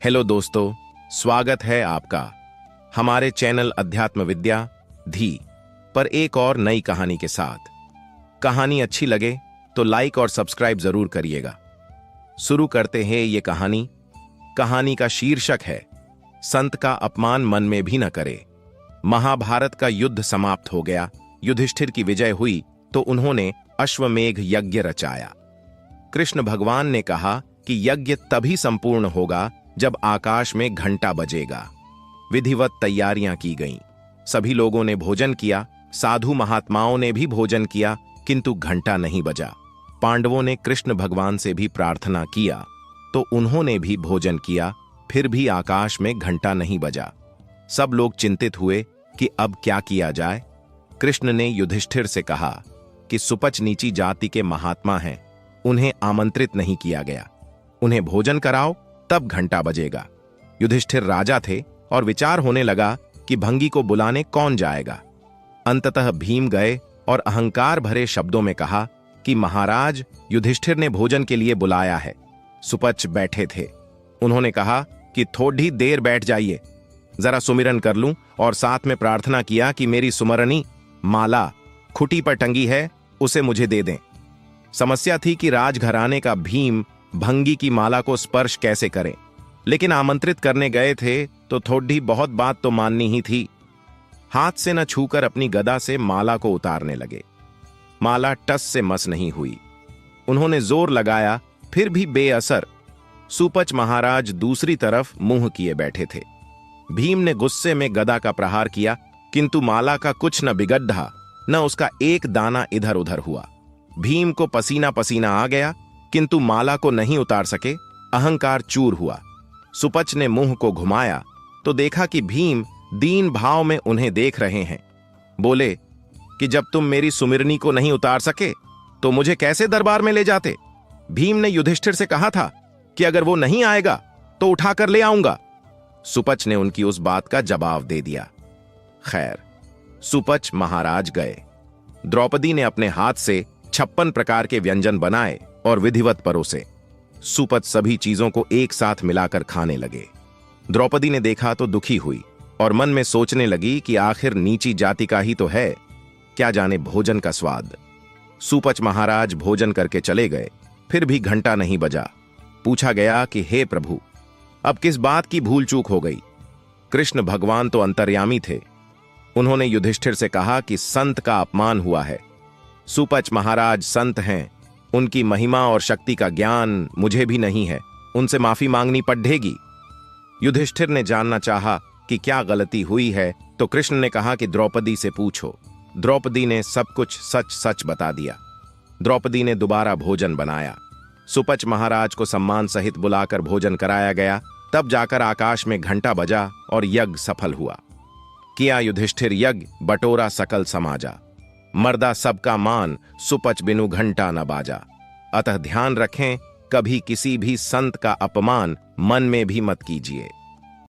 Hello दोस्तों, स्वागत है आपका हमारे चैनल अध्यात्म विद्या धी पर एक और नई कहानी के साथ। कहानी अच्छी लगे तो लाइक और सब्सक्राइब जरूर करिएगा। शुरू करते हैं ये कहानी। कहानी का शीर्षक है संत का अपमान मन में भी न करे। महाभारत का युद्ध समाप्त हो गया। युधिष्ठिर की विजय हुई तो उन्होंने अश्वमेघ यज्ञ रचाया। कृष्ण भगवान ने कहा कि यज्ञ तभी संपूर्ण होगा जब आकाश में घंटा बजेगा। विधिवत तैयारियां की गईं। सभी लोगों ने भोजन किया, साधु महात्माओं ने भी भोजन किया, किंतु घंटा नहीं बजा। पांडवों ने कृष्ण भगवान से भी प्रार्थना किया तो उन्होंने भी भोजन किया, फिर भी आकाश में घंटा नहीं बजा। सब लोग चिंतित हुए कि अब क्या किया जाए। कृष्ण ने युधिष्ठिर से कहा कि सुपच नीची जाति के महात्मा हैं, उन्हें आमंत्रित नहीं किया गया, उन्हें भोजन कराओ तब घंटा बजेगा। युधिष्ठिर राजा थे और विचार होने लगा कि भंगी को बुलाने कौन जाएगा। अंततः भीम गए और अहंकार भरे शब्दों में कहा कि महाराज, युधिष्ठिर ने भोजन के लिए बुलाया है। सुपच बैठे थे। उन्होंने कहा कि थोड़ी देर बैठ जाइए, जरा सुमिरन कर लूं, और साथ में प्रार्थना किया कि मेरी सुमरनी माला खुटी पर टंगी है, उसे मुझे दे दें। समस्या थी कि राजघराने का भीम भंगी की माला को स्पर्श कैसे करे, लेकिन आमंत्रित करने गए थे तो थोड़ी बहुत बात तो माननी ही थी। हाथ से न छूकर अपनी गदा से माला को उतारने लगे। माला टस से मस नहीं हुई। उन्होंने जोर लगाया, फिर भी बेअसर। सुपच महाराज दूसरी तरफ मुंह किए बैठे थे। भीम ने गुस्से में गदा का प्रहार किया, किंतु माला का कुछ न बिगड़ा, न उसका एक दाना इधर उधर हुआ। भीम को पसीना पसीना आ गया, किंतु माला को नहीं उतार सके। अहंकार चूर हुआ। सुपच ने मुंह को घुमाया तो देखा कि भीम दीन भाव में उन्हें देख रहे हैं। बोले कि जब तुम मेरी सुमिरनी को नहीं उतार सके तो मुझे कैसे दरबार में ले जाते। भीम ने युधिष्ठिर से कहा था कि अगर वो नहीं आएगा तो उठाकर ले आऊंगा। सुपच ने उनकी उस बात का जवाब दे दिया। खैर, सुपच महाराज गए। द्रौपदी ने अपने हाथ से 56 प्रकार के व्यंजन बनाए और विधिवत परोसे। सुपच सभी चीजों को एक साथ मिलाकर खाने लगे। द्रौपदी ने देखा तो दुखी हुई और मन में सोचने लगी कि आखिर नीची जाति का ही तो है, क्या जाने भोजन का स्वाद। सुपच महाराज भोजन करके चले गए, फिर भी घंटा नहीं बजा। पूछा गया कि हे प्रभु, अब किस बात की भूल चूक हो गई। कृष्ण भगवान तो अंतर्यामी थे। उन्होंने युधिष्ठिर से कहा कि संत का अपमान हुआ है। सुपच महाराज संत हैं, उनकी महिमा और शक्ति का ज्ञान मुझे भी नहीं है, उनसे माफी मांगनी पड़ेगी। युधिष्ठिर ने जानना चाहा कि क्या गलती हुई है तो कृष्ण ने कहा कि द्रौपदी से पूछो। द्रौपदी ने सब कुछ सच सच बता दिया। द्रौपदी ने दोबारा भोजन बनाया। सुपच महाराज को सम्मान सहित बुलाकर भोजन कराया गया। तब जाकर आकाश में घंटा बजा और यज्ञ सफल हुआ। किया युधिष्ठिर यज्ञ, बटोरा सकल समाजा। मर्दा सबका मान, सुपच बिनु घंटा न बाजा। अतः ध्यान रखें, कभी किसी भी संत का अपमान मन में भी मत कीजिए।